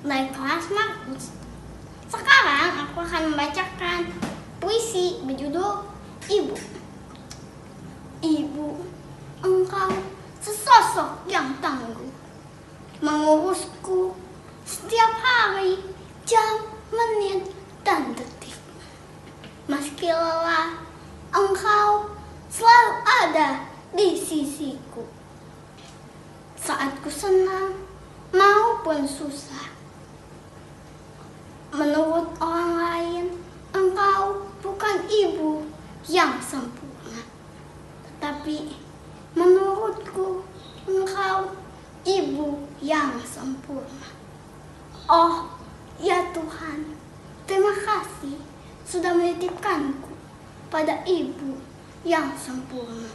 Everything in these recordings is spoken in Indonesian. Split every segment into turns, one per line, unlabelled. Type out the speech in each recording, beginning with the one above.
dari kelas Markus. Sekarang aku akan membacakan puisi berjudul Ibu. Ibu, engkau sesosok yang tangguh, mengurusku setiap hari, jam, menit, dan detik. Meski lelah, engkau selalu ada di sisiku. Saat ku senang maupun susah. Menurut orang lain, engkau bukan ibu yang sempurna. Tetapi menurutku, engkau ibu yang sempurna. Oh, ya Tuhan, terima kasih sudah menitipkanku pada ibu yang sempurna.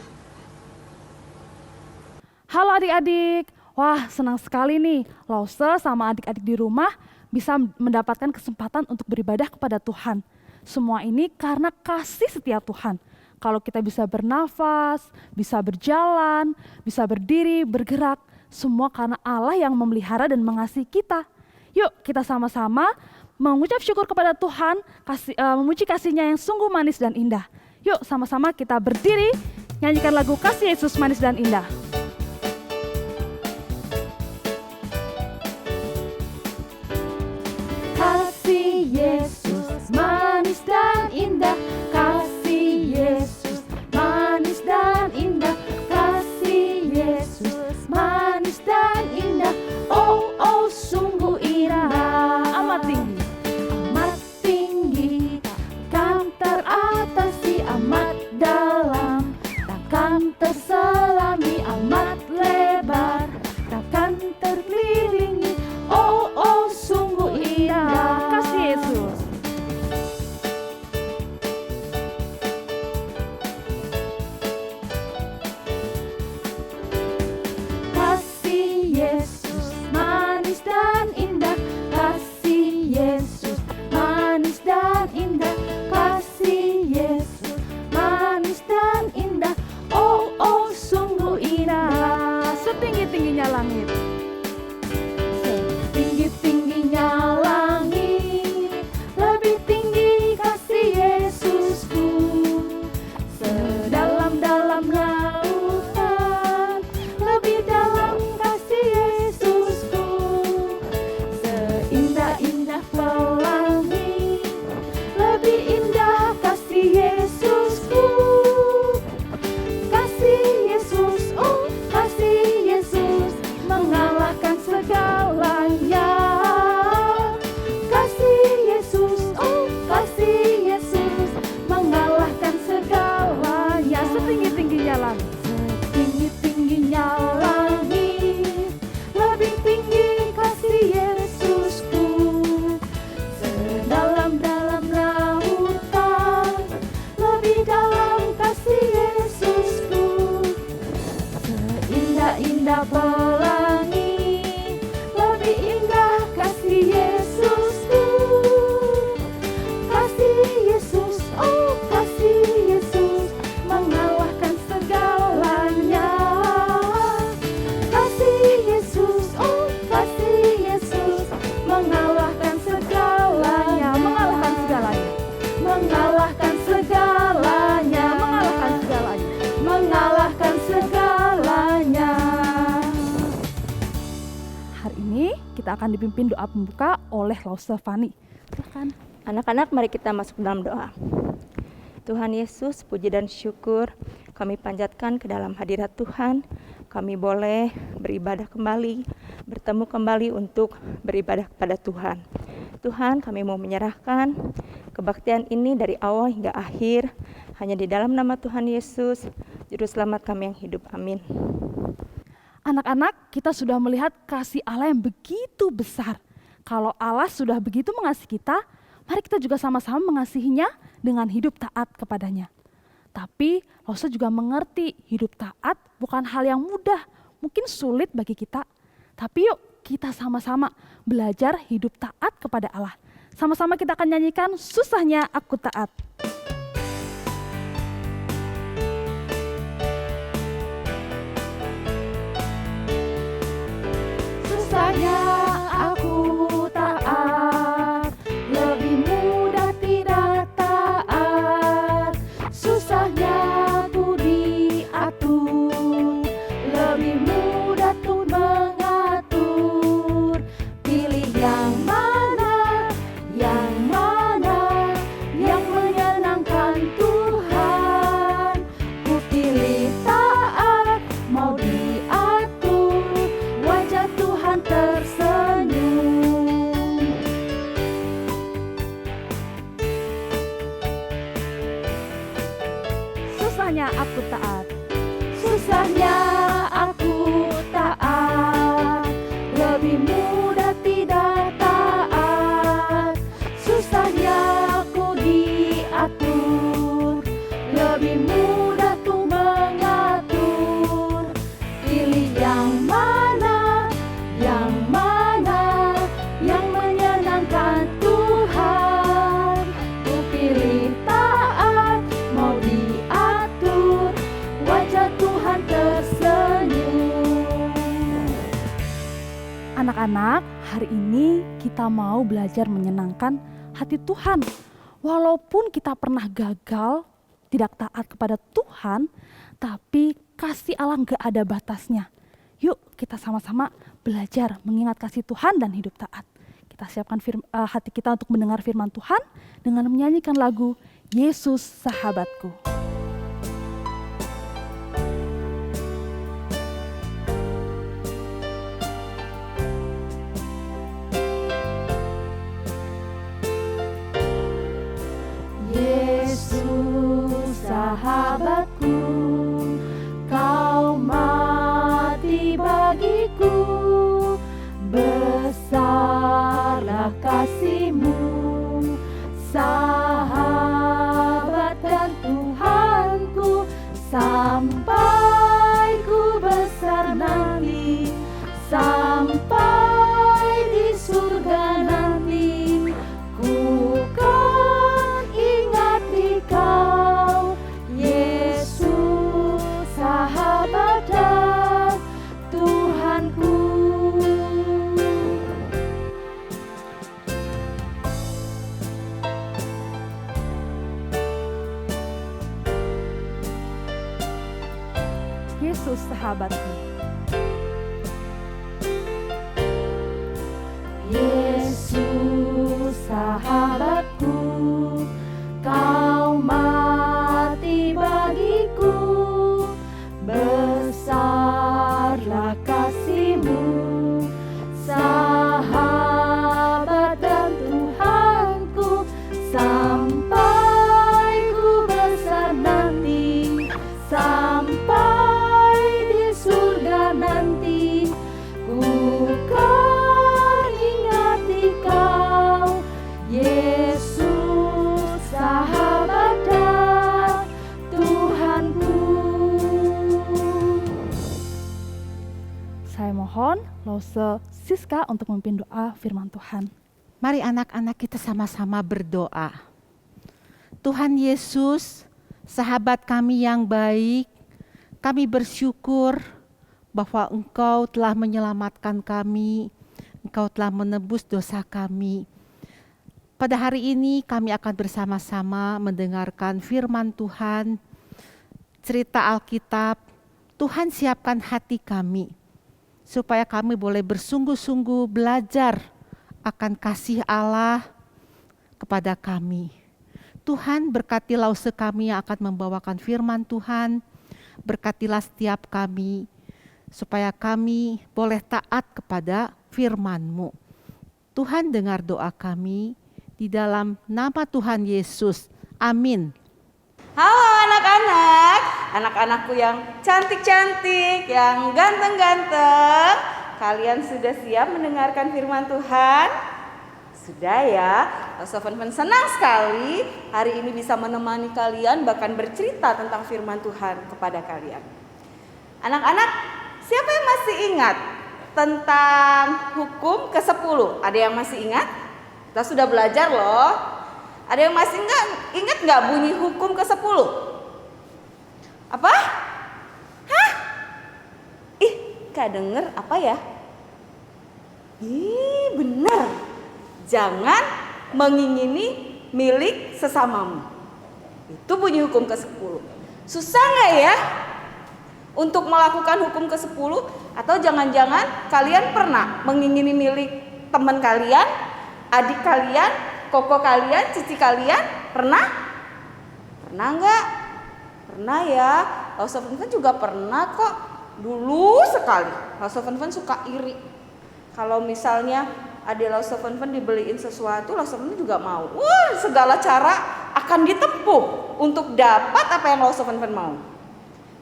Halo adik-adik, wah senang sekali nih Lause sama adik-adik di rumah bisa mendapatkan kesempatan untuk beribadah kepada Tuhan. Semua ini karena kasih setia Tuhan. Kalau kita bisa bernafas, bisa berjalan, bisa berdiri, bergerak, semua karena Allah yang memelihara dan mengasihi kita. Yuk kita sama-sama mengucap syukur kepada Tuhan, memuji kasih-Nya yang sungguh manis dan indah. Yuk sama-sama kita berdiri, nyanyikan lagu Kasih Yesus Manis dan Indah. Kasih Yesus manis dan indah, kasih Yesus manis dan indah, kasih Yesus manis dan indah. Oh, oh sungguh indah. Amat tinggi, takkan teratasi, amat dalam, takkan terselami, amat lebar, takkan terkelilingi. Oh, oh sungguh indah. Kasih Yesus. Kasih Yesus manis dan indah, kasih Yesus manis dan indah, kasih Yesus manis dan indah. Oh, oh sungguh indah. Setinggi-tingginya langit, setinggi-tingginya langit, lebih tinggi kasih Yesusku. Sedalam-dalam lautan, lebih dalam kasih Yesusku. Seindah-indah pelangi, lebih indah kasih Yesusku. Kasih Yesus, oh kasih Yesus, mengalahkan segalanya. Kasih Yesus, oh kasih Yesus, mengalahkan segalanya. Setinggi-tingginya langit, setinggi-tingginya langit, lebih tinggi kasih Yesusku. Sedalam-dalam lautan, lebih dalam kasih Yesusku. Seindah-indah pelangi, lebih indah kasih Yesusku. Kasih Yesus, oh kasih Yesus, mengalahkan segalanya. Kasih Yesus, oh kasih Yesus, mengalahkan segalanya. Mengalahkan segalanya. Mengalahkan segalanya. Mengalahkan segalanya. Mengalahkan segalanya. Hari ini kita akan dipimpin doa pembuka oleh Lause Fani. Silakan.
Anak-anak, mari kita masuk dalam doa. Tuhan Yesus, puji dan syukur kami panjatkan ke dalam hadirat Tuhan. Kami boleh beribadah kembali, bertemu kembali untuk beribadah kepada Tuhan. Tuhan, kami mau menyerahkan kebaktian ini dari awal hingga akhir, hanya di dalam nama Tuhan Yesus, Juru Selamat kami yang hidup. Amin.
Anak-anak, kita sudah melihat kasih Allah yang begitu besar. Kalau Allah sudah begitu mengasihi kita, mari kita juga sama-sama mengasihinya dengan hidup taat kepadanya. Tapi Lause juga mengerti hidup taat bukan hal yang mudah, mungkin sulit bagi kita. Tapi yuk kita sama-sama belajar hidup taat kepada Allah. Sama-sama kita akan nyanyikan Susahnya Aku Taat. Susahnya aku taat Susahnya aku taat.
Susahnya aku taat, lebih mudah tidak taat. Susahnya aku diatur, lebih mudah tuh mengatur. Pilih yang mana, yang mana, yang menyenangkan Tuhan. Ku pilih taat, mau diatur, wajah Tuhan tersenyum.
Anak-anak, hari ini kita mau belajar menyenangkan hati Tuhan. Walaupun kita pernah gagal, tidak taat kepada Tuhan, tapi kasih Allah gak ada batasnya. Yuk kita sama-sama belajar mengingat kasih Tuhan dan hidup taat. Kita siapkan hati kita untuk mendengar firman Tuhan dengan menyanyikan lagu Yesus Sahabatku.
Yesus sahabatku, kau mati bagiku, besarlah kasih-Mu, sahabat dan Tuhanku, sampai ku besar nanti, sampai di surga nanti, ku kan ingat di Kau, Yesus sahabat dan Tuhanku.
Yesus sahabatku.
Yesus sahabatku, kau mati bagiku, besarlah kasih-Mu, sahabat dan Tuhanku, sampai ku besar nanti, sampai di surga nanti, ku kan ingat di Kau, Yesus sahabat dan Tuhanku.
Saya mohon Lause Siska untuk memimpin doa firman Tuhan.
Mari anak-anak kita sama-sama berdoa. Tuhan Yesus, sahabat kami yang baik, kami bersyukur bahwa Engkau telah menyelamatkan kami, Engkau telah menebus dosa kami. Pada hari ini kami akan bersama-sama mendengarkan firman Tuhan, cerita Alkitab. Tuhan siapkan hati kami, supaya kami boleh bersungguh-sungguh belajar akan kasih Allah kepada kami. Tuhan berkati Lause kami yang akan membawakan firman Tuhan, berkatilah setiap kami, supaya kami boleh taat kepada firman-Mu. Tuhan dengar doa kami, di dalam nama Tuhan Yesus. Amin.
Halo anak-anak, anak-anakku yang cantik-cantik, yang ganteng-ganteng. Kalian sudah siap mendengarkan firman Tuhan? Sudah ya, Sofen senang sekali hari ini bisa menemani kalian, bahkan bercerita tentang firman Tuhan kepada kalian. Anak-anak, siapa yang masih ingat tentang hukum ke-10? Ada yang masih ingat? Kita sudah belajar loh. Ada yang masih ingat nggak bunyi hukum ke-10? Apa? Hah? Ih, gak denger apa ya? Ih, benar. Jangan mengingini milik sesamamu. Itu bunyi hukum ke-10. Susah nggak ya untuk melakukan hukum ke-10? Atau jangan-jangan kalian pernah mengingini milik teman kalian, adik kalian, koko kalian, cici kalian? Pernah? Pernah nggak? Pernah ya. Lausofen juga pernah kok. Dulu sekali. Lausofen suka iri. Kalau misalnya adik Lausofen dibeliin sesuatu, Lausofen juga mau. Segala cara akan ditempuh untuk dapat apa yang Losevenven mau.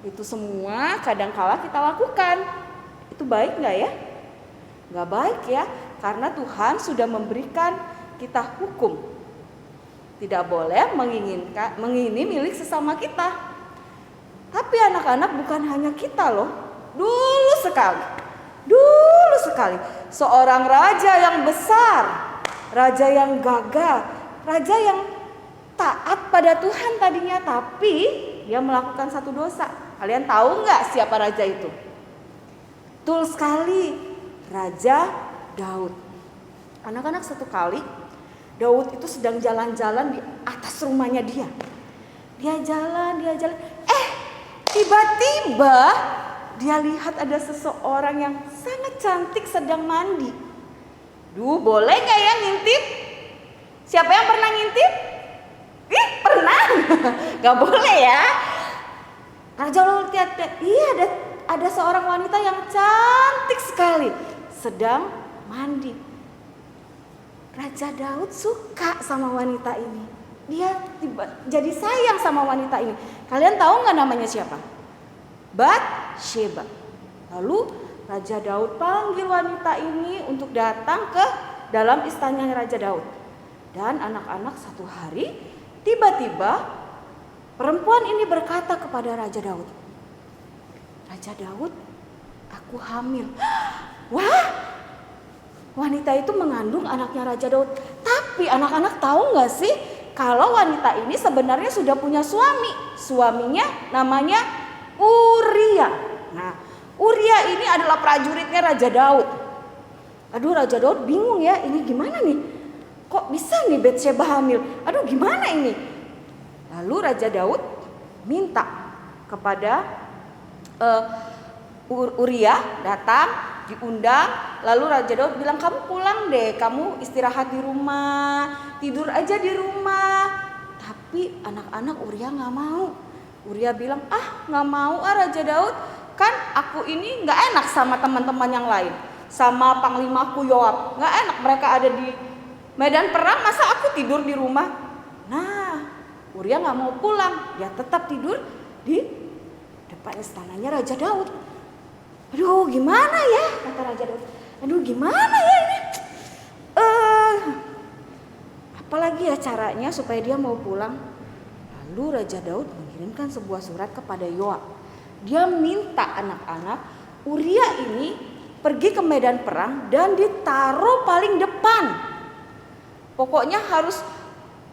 Itu semua kadangkala kita lakukan. Itu baik nggak ya? Nggak baik ya, karena Tuhan sudah memberikan kita hukum. Tidak boleh mengingini milik sesama kita. Tapi anak-anak, bukan hanya kita loh. Dulu sekali, seorang raja yang besar, raja yang gagah, raja yang taat pada Tuhan tadinya, tapi dia melakukan satu dosa. Kalian tahu nggak siapa raja itu? Betul sekali, Raja Daud. Anak-anak, satu kali Daud itu sedang jalan-jalan di atas rumahnya dia. Dia jalan. Tiba-tiba dia lihat ada seseorang yang sangat cantik sedang mandi. Boleh gak ya ngintip? Siapa yang pernah ngintip? Pernah. Gak boleh ya. Raja Daud lihat, ada seorang wanita yang cantik sekali sedang mandi. Raja Daud suka sama wanita ini. Dia jadi sayang sama wanita ini. Kalian tahu nggak namanya siapa? Batsheba. Lalu Raja Daud panggil wanita ini untuk datang ke dalam istananya Raja Daud. Dan anak-anak, satu hari tiba-tiba perempuan ini berkata kepada Raja Daud, Raja Daud, aku hamil. Wah, wanita itu mengandung anaknya Raja Daud. Tapi anak-anak tahu nggak sih kalau wanita ini sebenarnya sudah punya suami. Suaminya namanya Uria. Nah, Uria ini adalah prajuritnya Raja Daud. Aduh, Raja Daud bingung ya, ini gimana nih? Kok bisa nih Batsheba hamil? Aduh, gimana ini? Lalu Raja Daud minta kepada Uria datang, diundang. Lalu Raja Daud bilang, kamu pulang deh, kamu istirahat di rumah, tidur aja di rumah. Tapi anak-anak, Uria gak mau. Uria bilang, gak mau Raja Daud, kan aku ini gak enak sama teman-teman yang lain, sama panglimaku Yoab. Gak enak, mereka ada di medan perang, masa aku tidur di rumah? Nah, Uria gak mau pulang, dia tetap tidur di depan istananya Raja Daud. Aduh, gimana ya, kata Raja Daud. Aduh, gimana ya ini? Apalagi ya caranya supaya dia mau pulang? Lalu Raja Daud mengirimkan sebuah surat kepada Yoab. Dia minta anak-anak Uria ini pergi ke medan perang dan ditaruh paling depan. Pokoknya harus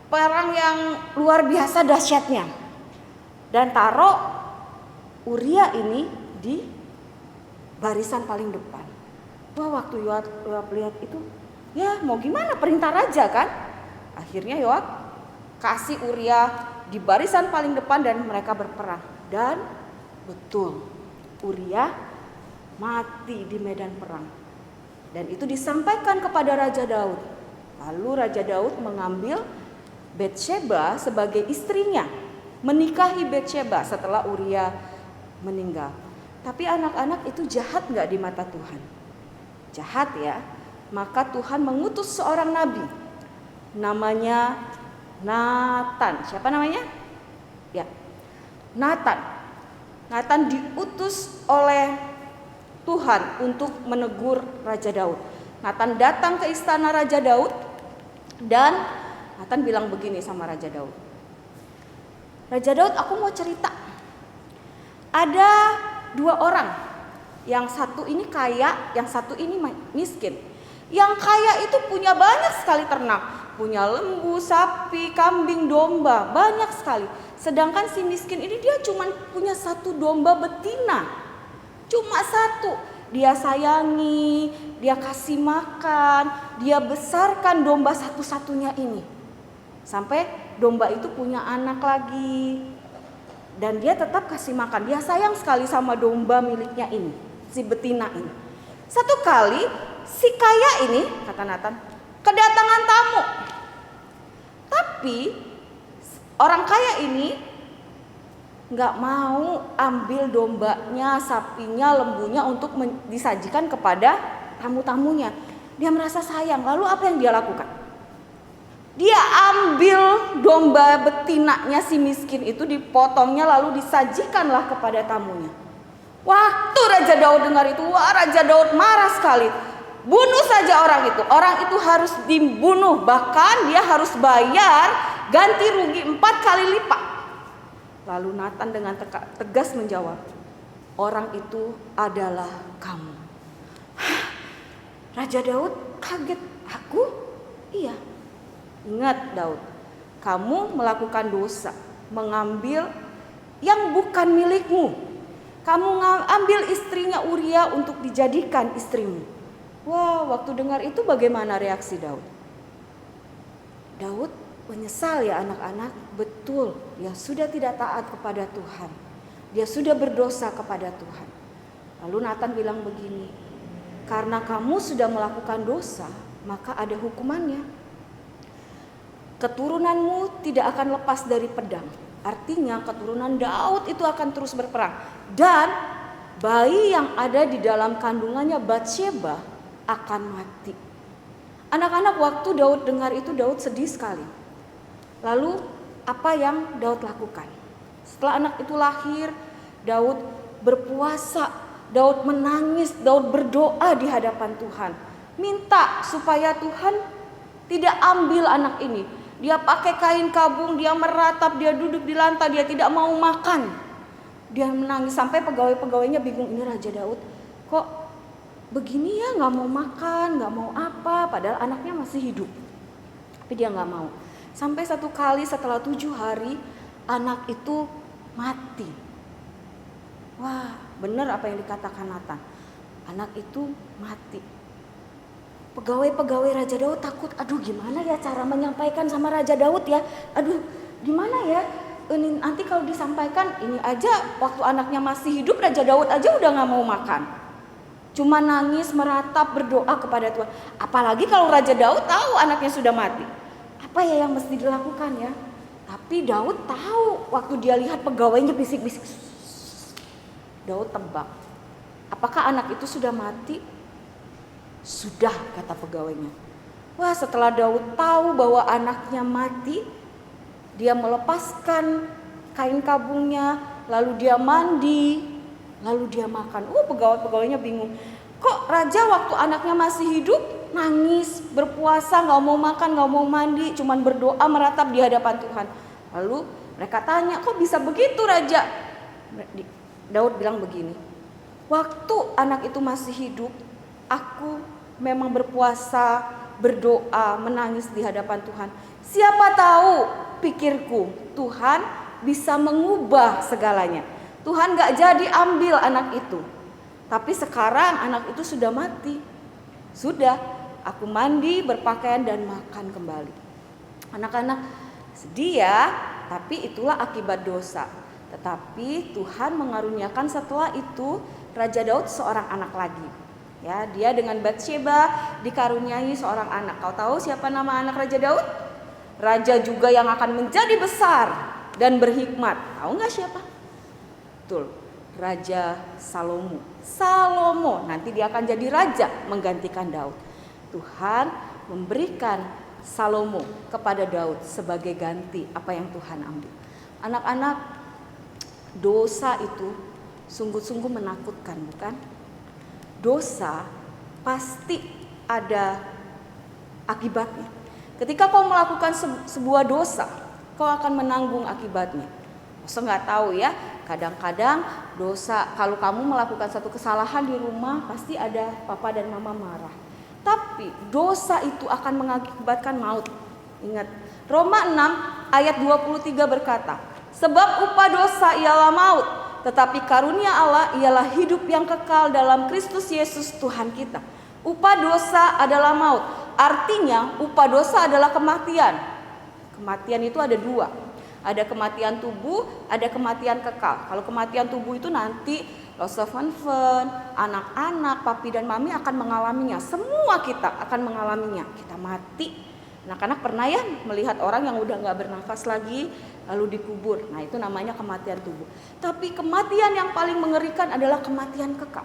perang yang luar biasa dahsyatnya. Dan taruh Uria ini di barisan paling depan. Wah, waktu Yoab lihat itu, ya mau gimana, perintah raja kan? Akhirnya Yoab kasih Uria di barisan paling depan dan mereka berperang. Dan betul, Uria mati di medan perang. Dan itu disampaikan kepada Raja Daud. Lalu Raja Daud mengambil Batsheba sebagai istrinya, menikahi Batsheba setelah Uria meninggal. Tapi anak-anak, itu jahat gak di mata Tuhan? Jahat ya. Maka Tuhan mengutus seorang nabi, namanya Nathan. Siapa namanya? Ya, Nathan. Nathan diutus oleh Tuhan untuk menegur Raja Daud. Nathan datang ke istana Raja Daud dan Nathan bilang begini sama Raja Daud. Raja Daud, aku mau cerita. Ada dua orang, yang satu ini kaya, yang satu ini miskin. Yang kaya itu punya banyak sekali ternak, punya lembu, sapi, kambing, domba, banyak sekali. Sedangkan si miskin ini dia cuma punya satu domba betina, cuma satu. Dia sayangi, dia kasih makan, dia besarkan domba satu-satunya ini. Sampai domba itu punya anak lagi. Dan dia tetap kasih makan. Dia sayang sekali sama domba miliknya ini, si betina ini. Satu kali si kaya ini, kata Nathan, kedatangan tamu. Tapi orang kaya ini gak mau ambil dombanya, sapinya, lembunya untuk disajikan kepada tamu-tamunya. Dia merasa sayang. Lalu apa yang dia lakukan? Dia ambil domba betinanya si miskin itu, dipotongnya lalu disajikanlah kepada tamunya. Waktu Raja Daud dengar itu, wah, Raja Daud marah sekali. Bunuh saja orang itu. Orang itu harus dibunuh, bahkan dia harus bayar ganti rugi 4 kali lipat. Lalu Nathan dengan tegas menjawab, orang itu adalah kamu. Raja Daud kaget. Aku? Iya. Ingat Daud, kamu melakukan dosa, mengambil yang bukan milikmu. Kamu ambil istrinya Uria untuk dijadikan istrimu. Wah, waktu dengar itu bagaimana reaksi Daud? Daud menyesal ya anak-anak, betul, dia sudah tidak taat kepada Tuhan. Dia sudah berdosa kepada Tuhan. Lalu Nathan bilang begini, karena kamu sudah melakukan dosa, maka ada hukumannya. Keturunanmu tidak akan lepas dari pedang. Artinya keturunan Daud itu akan terus berperang. Dan bayi yang ada di dalam kandungannya Batsheba akan mati. Anak-anak, waktu Daud dengar itu, Daud sedih sekali. Lalu apa yang Daud lakukan? Setelah anak itu lahir, Daud berpuasa, Daud menangis, Daud berdoa di hadapan Tuhan. Minta supaya Tuhan tidak ambil anak ini. Dia pakai kain kabung, dia meratap, dia duduk di lantai, dia tidak mau makan. Dia menangis sampai pegawai-pegawainya bingung, ini Raja Daud kok begini ya, gak mau makan, gak mau apa, padahal anaknya masih hidup. Tapi dia gak mau. Sampai satu kali setelah 7 hari anak itu mati. Wah, benar apa yang dikatakan Nathan. Anak itu mati. Pegawai-pegawai Raja Daud takut, aduh gimana ya cara menyampaikan sama Raja Daud ya. Aduh gimana ya, ini nanti kalau disampaikan, ini aja waktu anaknya masih hidup Raja Daud aja udah gak mau makan. Cuma nangis, meratap, berdoa kepada Tuhan. Apalagi kalau Raja Daud tahu anaknya sudah mati. Apa ya yang mesti dilakukan ya? Tapi Daud tahu, waktu dia lihat pegawainya bisik-bisik, Daud tebak, apakah anak itu sudah mati? Sudah, kata pegawainya. Wah, setelah Daud tahu bahwa anaknya mati, dia melepaskan kain kabungnya, lalu dia mandi, lalu dia makan. Pegawai-pegawainya bingung. Kok raja waktu anaknya masih hidup nangis, berpuasa, gak mau makan, gak mau mandi, cuman berdoa meratap di hadapan Tuhan. Lalu mereka tanya, kok bisa begitu raja? Daud bilang begini, waktu anak itu masih hidup, aku memang berpuasa, berdoa, menangis di hadapan Tuhan. Siapa tahu, pikirku, Tuhan bisa mengubah segalanya. Tuhan gak jadi ambil anak itu. Tapi sekarang anak itu sudah mati. Sudah, aku mandi, berpakaian dan makan kembali. Anak-anak sedih ya, tapi itulah akibat dosa. Tetapi Tuhan mengaruniakan setelah itu Raja Daud seorang anak lagi. Ya, dia dengan Batsheba dikaruniai seorang anak. Kau tahu siapa nama anak Raja Daud? Raja juga yang akan menjadi besar dan berhikmat. Tahu nggak siapa? Betul, Raja Salomo. Salomo nanti dia akan jadi raja menggantikan Daud. Tuhan memberikan Salomo kepada Daud sebagai ganti apa yang Tuhan ambil. Anak-anak, dosa itu sungguh-sungguh menakutkan, bukan? Dosa pasti ada akibatnya. Ketika kau melakukan sebuah dosa, kau akan menanggung akibatnya. Masa nggak tahu ya, kadang-kadang dosa, kalau kamu melakukan satu kesalahan di rumah, pasti ada papa dan mama marah. Tapi dosa itu akan mengakibatkan maut. Ingat, Roma 6 ayat 23 berkata, sebab upah dosa ialah maut, tetapi karunia Allah ialah hidup yang kekal dalam Kristus Yesus Tuhan kita. Upah dosa adalah maut. Artinya upah dosa adalah kematian. Kematian itu ada 2. Ada kematian tubuh, ada kematian kekal. Kalau kematian tubuh itu nanti loss of infant, anak-anak, papi dan mami akan mengalaminya. Semua kita akan mengalaminya. Kita mati. Anak-anak pernah ya melihat orang yang udah gak bernafas lagi lalu dikubur. Nah, itu namanya kematian tubuh. Tapi kematian yang paling mengerikan adalah kematian kekal.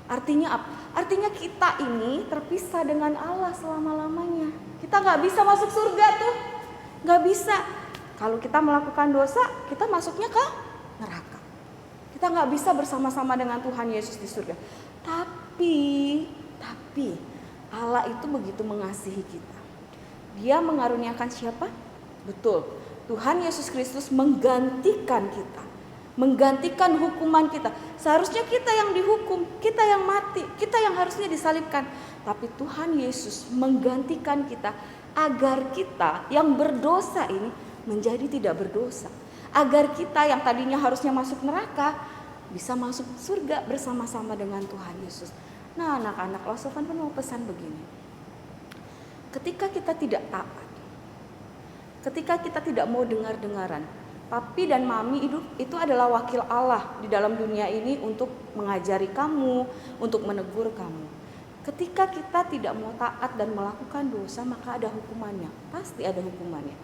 Artinya apa? Artinya kita ini terpisah dengan Allah selama-lamanya. Kita nggak bisa masuk surga tuh. Nggak bisa. Kalau kita melakukan dosa, kita masuknya ke neraka. Kita nggak bisa bersama-sama dengan Tuhan Yesus di surga. Tapi Allah itu begitu mengasihi kita. Dia mengaruniakan siapa? Betul, Tuhan Yesus Kristus menggantikan kita. Menggantikan hukuman kita. Seharusnya kita yang dihukum, kita yang mati, kita yang harusnya disalibkan. Tapi Tuhan Yesus menggantikan kita agar kita yang berdosa ini menjadi tidak berdosa. Agar kita yang tadinya harusnya masuk neraka bisa masuk surga bersama-sama dengan Tuhan Yesus. Nah, anak-anak, Lost of Fun mau pesan begini. Ketika kita tidak taat, ketika kita tidak mau dengar-dengaran, papi dan mami itu adalah wakil Allah di dalam dunia ini untuk mengajari kamu, untuk menegur kamu. Ketika kita tidak mau taat dan melakukan dosa, maka ada hukumannya. Pasti ada hukumannya.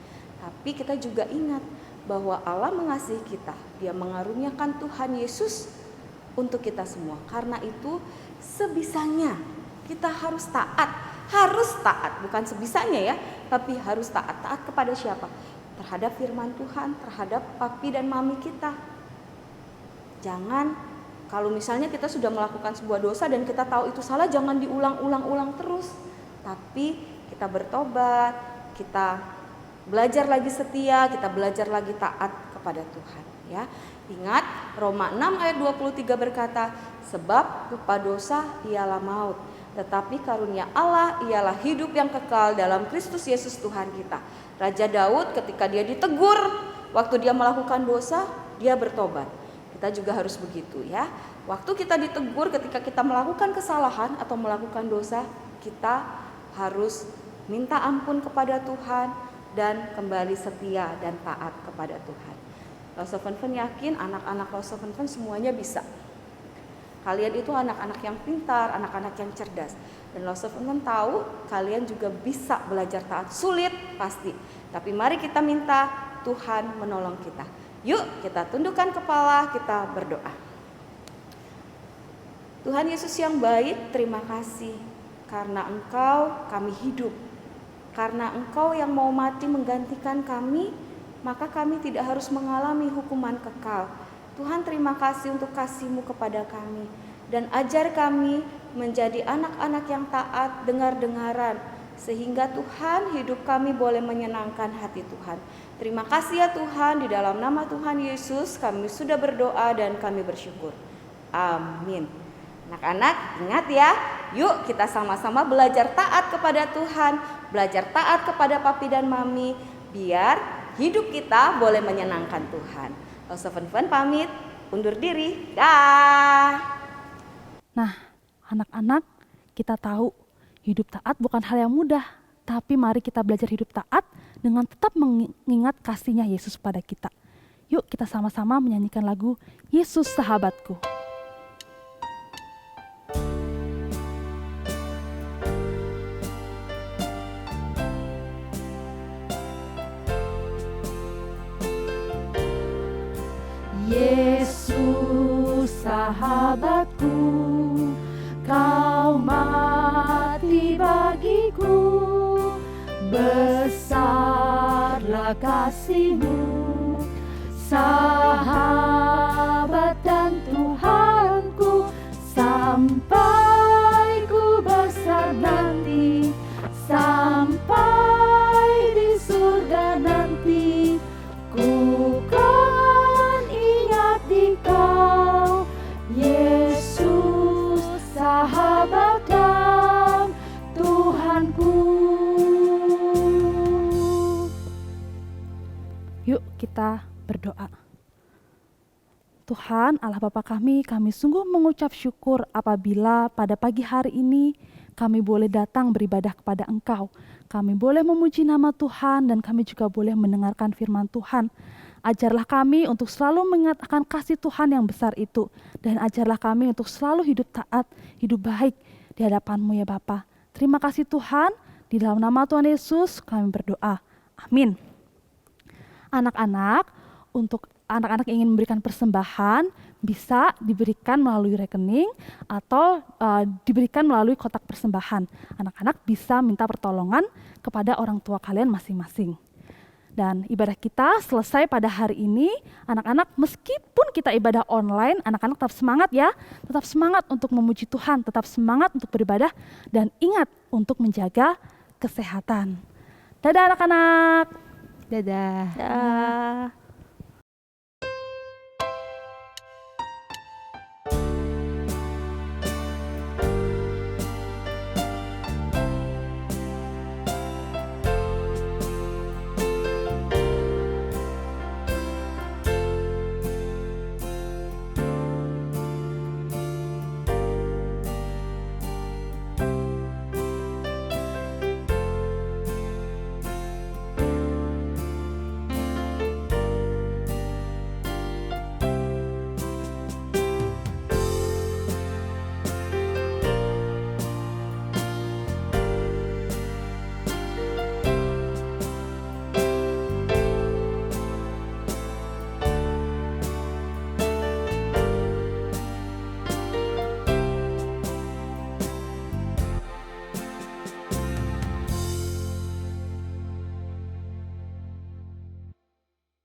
Tapi kita juga ingat bahwa Allah mengasihi kita. Dia mengaruniakan Tuhan Yesus untuk kita semua. Karena itu sebisanya kita harus taat. Harus taat, bukan sebisanya ya, tapi harus taat. Taat kepada siapa? Terhadap firman Tuhan, terhadap papi dan mami kita. Jangan, kalau misalnya kita sudah melakukan sebuah dosa dan kita tahu itu salah, jangan diulang-ulang terus. Tapi kita bertobat, kita belajar lagi setia, kita belajar lagi taat kepada Tuhan ya. Ingat Roma 6 ayat 23 berkata, sebab upah dosa ialah maut, tetapi karunia Allah ialah hidup yang kekal dalam Kristus Yesus Tuhan kita. Raja Daud ketika dia ditegur waktu dia melakukan dosa, dia bertobat. Kita juga harus begitu ya. Waktu kita ditegur ketika kita melakukan kesalahan atau melakukan dosa, kita harus minta ampun kepada Tuhan dan kembali setia dan taat kepada Tuhan. Lost of Fun yakin anak-anak Lost of Fun semuanya bisa. Kalian itu anak-anak yang pintar, anak-anak yang cerdas. Dan Lost of Fun tahu kalian juga bisa belajar taat. Sulit pasti, tapi mari kita minta Tuhan menolong kita. Yuk kita tundukkan kepala, kita berdoa. Tuhan Yesus yang baik, terima kasih karena Engkau kami hidup. Karena Engkau yang mau mati menggantikan kami, maka kami tidak harus mengalami hukuman kekal. Tuhan, terima kasih untuk kasih-Mu kepada kami. Dan ajar kami menjadi anak-anak yang taat, dengar-dengaran. Sehingga Tuhan, hidup kami boleh menyenangkan hati Tuhan. Terima kasih ya Tuhan, di dalam nama Tuhan Yesus kami sudah berdoa dan kami bersyukur. Amin. Anak-anak ingat ya, yuk kita sama-sama belajar taat kepada Tuhan. Belajar taat kepada papi dan mami, biar hidup kita boleh menyenangkan Tuhan. Lost of Fun pamit, undur diri. Dah.
Nah, anak-anak, kita tahu hidup taat bukan hal yang mudah. Tapi mari kita belajar hidup taat dengan tetap mengingat kasih-Nya Yesus pada kita. Yuk kita sama-sama menyanyikan lagu Yesus Sahabatku.
Yesus sahabatku, Kau mati bagiku, besarlah kasih-Mu, sahabat dan Tuhanku, sampai ku besar nanti, sampai di surga nanti, ku kan ingat di Kau, Yesus sahabat dan Tuhanku.
Yuk kita berdoa. Tuhan Allah Bapa kami sungguh mengucap syukur apabila pada pagi hari ini kami boleh datang beribadah kepada Engkau. Kami boleh memuji nama Tuhan dan kami juga boleh mendengarkan firman Tuhan. Ajarlah kami untuk selalu mengingat akan kasih Tuhan yang besar itu. Dan ajarlah kami untuk selalu hidup taat, hidup baik di hadapan-Mu ya Bapa. Terima kasih Tuhan, di dalam nama Tuhan Yesus kami berdoa. Amin. Anak-anak, untuk anak-anak yang ingin memberikan persembahan, bisa diberikan melalui rekening atau diberikan melalui kotak persembahan. Anak-anak bisa minta pertolongan kepada orang tua kalian masing-masing. Dan ibadah kita selesai pada hari ini. Anak-anak, meskipun kita ibadah online, anak-anak tetap semangat ya. Tetap semangat untuk memuji Tuhan, tetap semangat untuk beribadah, dan ingat untuk menjaga kesehatan. Dadah anak-anak.
Dadah.
Dah.